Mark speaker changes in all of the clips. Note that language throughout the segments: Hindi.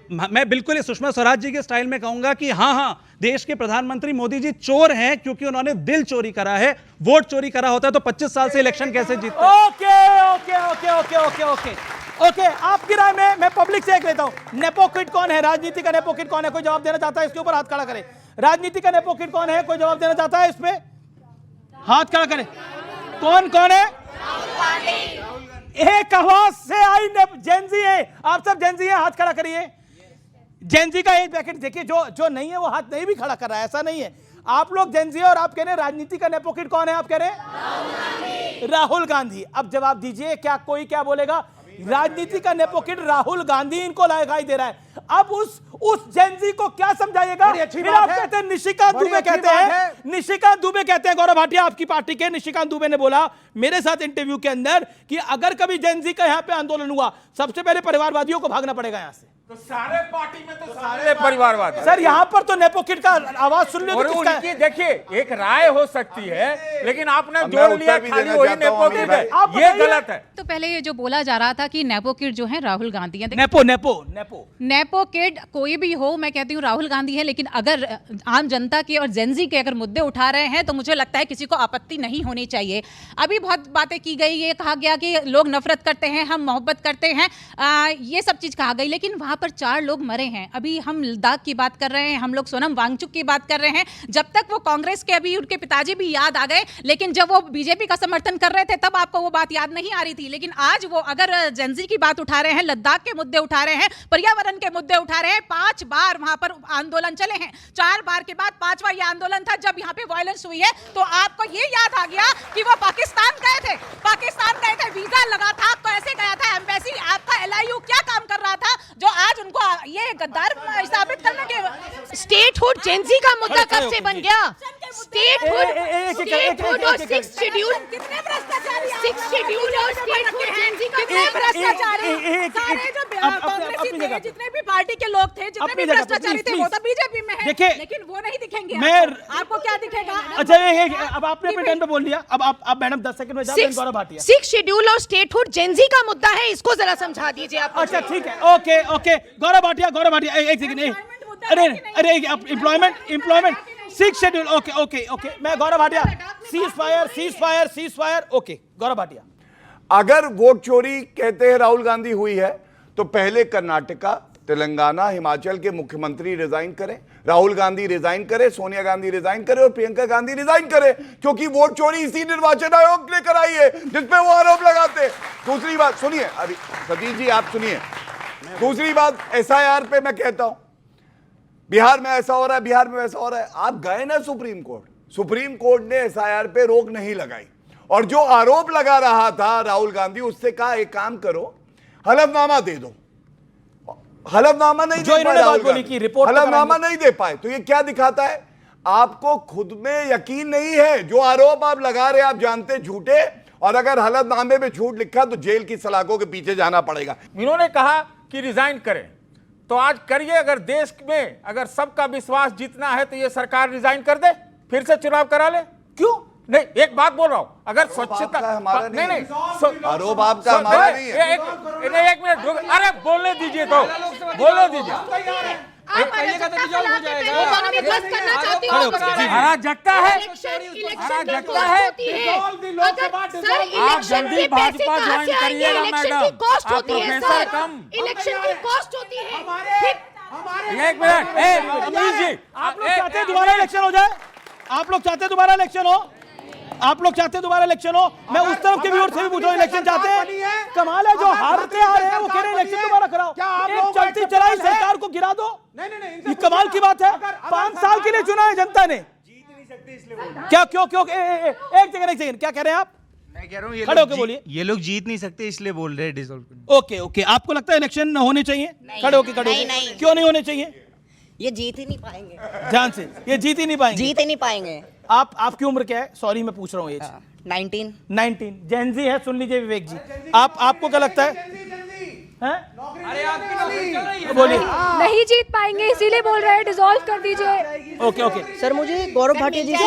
Speaker 1: मैं बिल्कुल सुषमा स्वराज जी के स्टाइल में कहूंगा कि हाँ, देश के प्रधानमंत्री मोदी जी चोर हैं, क्योंकि उन्होंने दिल चोरी करा है। वोट चोरी करा होता तो 25 साल से इलेक्शन कैसे जीतते?
Speaker 2: ओके, आपकी राय में मैं पब्लिक से एक लेता हूं। नेपो किड कौन है? राजनीति का नेपो किड कौन है? कोई जवाब देना चाहता है? इसके ऊपर हाथ खड़ा करे। राजनीति का नेपो किड कौन है? कोई जवाब देना चाहता है? इस पे हाथ खड़ा करे। कौन है? एक आवाज से आई जेनजी है। आप सब जेनजी हैं, हाथ खड़ा करिए। जेनजी का एक ब्रैकेट देखिए, जो नहीं है वो हाथ नहीं भी खड़ा कर रहा है, ऐसा नहीं है। आप लोग जेनजी और आप कह रहे हैं राजनीति का नेपो किड कौन है? आप कह रहे हैं राहुल गांधी। अब जवाब दीजिए, क्या कोई क्या बोलेगा? राजनीति का नेपो किड राहुल गांधी इनको दिखाई दे रहा है। अब उस जेनजी को क्या समझाइएगा? फिर आप कहते हैं निशिकांत दुबे कहते हैं गौरव भाटिया आपकी पार्टी के निशिकांत दुबे ने बोला मेरे साथ इंटरव्यू के अंदर कि अगर कभी जेनजी का यहां पे आंदोलन हुआ, सबसे पहले परिवारवादियों को भागना पड़ेगा यहां से।
Speaker 3: तो सारे पार्टी में तो सारे परिवारवाद।
Speaker 2: सर यहाँ पर तो नेपो किड का आवाज सुन लो तो किसका है?
Speaker 3: देखिए, एक राय हो सकती है, लेकिन आपने जोड़ लिया खाली वही नेपो किड है, ये गलत है।
Speaker 4: तो पहले ये जो बोला जा रहा था कि नेपो किड जो है राहुल गांधी है।
Speaker 2: नेपो
Speaker 4: किड कोई भी हो, मैं कहती हूँ राहुल गांधी है, लेकिन अगर आम जनता के और जेनजी के अगर मुद्दे उठा रहे हैं तो मुझे लगता है किसी को आपत्ति नहीं होनी चाहिए। अभी बहुत बातें की गई, ये कहा गया कि लोग नफरत करते हैं, हम मोहब्बत करते हैं, ये सब चीज कहा गई, लेकिन वहां पर 4 लोग मरे हैं। अभी हम लद्दाख की बात कर रहे हैं, हम लोग सोनम वांगचुक की बात कर रहे हैं। जब तक वो कांग्रेस के, अभी उनके पिताजी भी याद आ गए, लेकिन जब वो बीजेपी का समर्थन कर रहे थे तब आपको वो बात याद नहीं आ रही थी। लेकिन आज वो अगर जेनजी की बात उठा रहे हैं, लद्दाख के मुद्दे उठा रहे हैं, पर्यावरण के मुद्दे उठा रहे हैं, 5 बार वहां पर आंदोलन चले हैं, 4 बार के बाद 5वां ये आंदोलन था जब यहाँ पे वायलेंस हुई है। तो आपको ये याद आ गया कि वो पाकिस्तान गए थे, वीजा लगा था, आपको ऐसे गया था एम्बेसी, आपका LIU क्या काम कर रहा था जो आज उनको ये गद्दार साबित करने के।
Speaker 5: स्टेटहुड जेनजी का मुद्दा कब से बन गया? स्टेटहुड और 6th शेड्यूल,
Speaker 4: कितने भ्रष्टाचारी,
Speaker 5: 6th शेड्यूल और स्टेटहुड जेनजी का
Speaker 4: कितने भ्रष्टाचारी, सारे जो कांग्रेसी थे, जितने भी पार्टी के लोग थे, जितने भी भ्रष्टाचारी थे, वो तो बीजेपी में है, लेकिन वो नहीं दिखेंगे। आपको क्या दिखेगा?
Speaker 2: अच्छा, अब आपने अपने टाइम पे बोल लिया, अब आप मैडम 10 सेकंड में जाओ। गौरव भाटिया,
Speaker 5: 6th शेड्यूल और स्टेटहुड जेनजी का मुद्दा है, इसको जरा समझा दीजिए आप।
Speaker 2: अच्छा ठीक है, ओके गौरव भाटिया एक सेकंड। अरे एम्प्लॉयमेंट 6th शेड्यूल, ओके मैं Gaurav Bhatia, cease fire, okay Gaurav Bhatia.
Speaker 6: अगर वोट चोरी कहते हैं राहुल गांधी हुई है तो पहले कर्नाटका, तेलंगाना, हिमाचल के मुख्यमंत्री रिजाइन करें, राहुल गांधी रिजाइन करे, सोनिया गांधी रिजाइन करे और प्रियंका गांधी रिजाइन करे, क्योंकि वोट चोरी इसी निर्वाचन आयोग लेकर आई है जिसपे वो आरोप लगाते। दूसरी बात सुनिए, अरे सतीश जी आप सुनिए, दूसरी बात SIR पे मैं कहता हूं बिहार में ऐसा हो रहा है, बिहार में वैसा हो रहा है। आप गए ना सुप्रीम कोर्ट ने SIR पे रोक नहीं लगाई, और जो आरोप लगा रहा था राहुल गांधी, उससे कहा एक काम करो, हलफनामा दे दो। हलफनामा नहीं दे पाए, हलफनामा नहीं दे पाए, तो ये क्या दिखाता है? आपको खुद में यकीन नहीं है। जो आरोप आप लगा रहे हैं आप जानते झूठे, और अगर हलफनामे में झूठ लिखा तो जेल की सलाखों के पीछे जाना पड़ेगा।
Speaker 3: इन्होंने कहा कि रिजाइन करें, तो आज करिए। अगर देश में अगर सबका विश्वास जीतना है तो ये सरकार रिजाइन कर दे, फिर से चुनाव करा ले। क्यों नहीं? एक बात बोल रहा हूं, अगर स्वच्छता
Speaker 6: नहीं आरोप आपका हमारा नहीं है।
Speaker 3: एक मिनट, अरे बोलने दीजिए, तो बोलने दीजिए। हरा जगता है, आप जल्दी भाजपा ज्वाइन करिएगा मैडम, आप प्रोफेसर कम।
Speaker 5: इलेक्शन की कॉस्ट होती है।
Speaker 3: एक मिनट, अमीर जी,
Speaker 2: आप लोग चाहते हैं दोबारा इलेक्शन हो जाए? आप लोग चाहते हैं दोबारा इलेक्शन हो? मैं उस तरफ के व्यूअर से भी पूछ रहा हूं, इलेक्शन चाहते हैं? कमाल है, जो हारते आ रहे हैं वो कह रहे हैं इलेक्शन दोबारा कराओ। एक चलती चलाई सरकार को गिरा दो, ये कमाल की बात है। 5 साल के लिए चुना है जनता ने, जीत नहीं सकते इसलिए क्या? क्यों? एक सेकंड, क्या कह रहे हैं आप?
Speaker 7: मैं कह रहा हूँ
Speaker 2: खड़े होके बोलिए।
Speaker 7: ये लोग जीत नहीं सकते इसलिए बोल रहे हैं डिसॉल्व।
Speaker 2: ओके, आपको लगता है इलेक्शन होने चाहिए? खड़े होके क्यों नहीं होने चाहिए?
Speaker 8: ये जीत ही नहीं पाएंगे।
Speaker 2: ध्यान से, ये जीत ही नहीं पाएंगे। आपकी उम्र क्या है? सॉरी मैं पूछ रहा हूँ एज। 19 जेनजी है, सुन लीजिए विवेक जी, आपको क्या लगता है? बोलिए।
Speaker 9: नहीं जीत पाएंगे इसीलिए बोल रहे हैं डिसॉल्व कर दीजिए।
Speaker 2: ओके
Speaker 8: सर, मुझे गौरव भाटिया जी से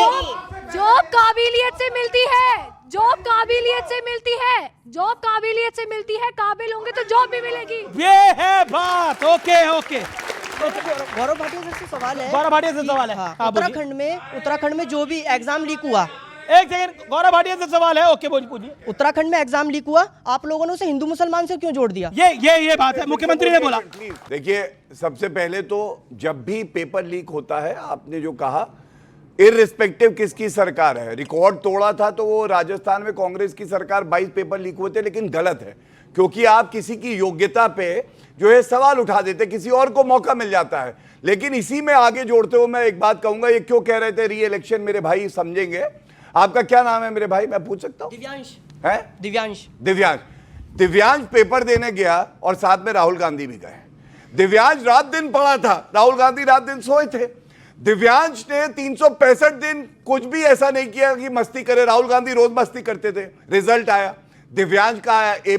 Speaker 9: जो काबिलियत से मिलती है, जॉब काबिलियत से मिलती है, जॉब काबिलियत से मिलती है, काबिल होंगे तो जॉब भी मिलेगी।
Speaker 2: ये है बात। ओके ओके
Speaker 8: गौरव भाटिया से सवाल है।
Speaker 2: गौरव भाटिया से सवाल है।
Speaker 8: हाँ,
Speaker 2: हाँ, बोलिए।
Speaker 8: उत्तराखंड में जो भी एग्जाम लीक हुआ,
Speaker 2: एक सेकंड, गौरव भाटिया से सवाल है। ओके पूछिए।
Speaker 8: उत्तराखंड में एग्जाम लीक हुआ, आप लोगों ने उसे हिंदू मुसलमान से क्यों जोड़ दिया?
Speaker 2: ये बात है, मुख्यमंत्री ने बोला।
Speaker 6: देखिए, सबसे पहले तो जब भी पेपर लीक होता है, आपने जो कहा, इररिस्पेक्टिव किसकी सरकार है, रिकॉर्ड तोड़ा था तो वो राजस्थान में कांग्रेस की सरकार 22 पेपर लीक हुए थे, लेकिन गलत है क्योंकि आप किसी की योग्यता पे जो है सवाल उठा देते, किसी और को मौका मिल जाता है। लेकिन इसी में आगे जोड़ते हुए मैं एक बात कहूंगा, ये क्यों कह रहे थे री इलेक्शन, मेरे भाई समझेंगे। आपका क्या नाम है मेरे भाई, मैं पूछ सकता हूं?
Speaker 8: दिव्यांश।
Speaker 6: है दिव्यांश पेपर देने गया और साथ में राहुल गांधी भी गए। दिव्यांश रात दिन पढ़ा था, राहुल गांधी रात दिन सोए थे। दिव्यांश ने 365 दिन कुछ भी ऐसा नहीं किया कि मस्ती करे, राहुल गांधी रोज मस्ती करते थे। रिजल्ट आया, दिव्यांश का आया A+,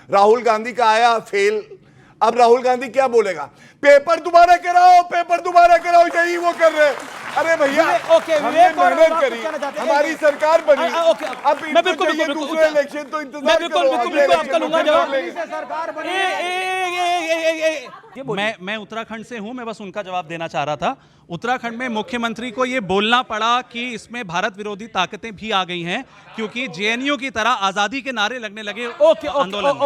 Speaker 6: राहुल गांधी का आया फेल। अब राहुल गांधी क्या बोलेगा, पेपर दोबारा कराओ, पेपर दोबारा कराओ, यही वो कर रहे हैं। अरे भैया, हमने मेहनत करी, हमारी सरकार बनी, अब इनको चाहिए दूसरे इलेक्शन, तो इंतजार करो।
Speaker 1: मैं उत्तराखंड से हूं, मैं बस उनका जवाब देना चाह रहा था। उत्तराखंड में मुख्यमंत्री को यह बोलना पड़ा कि इसमें भारत विरोधी ताकतें भी आ गई हैं क्योंकि जेएनयू की तरह आजादी के नारे लगने लगे आंदोलन में।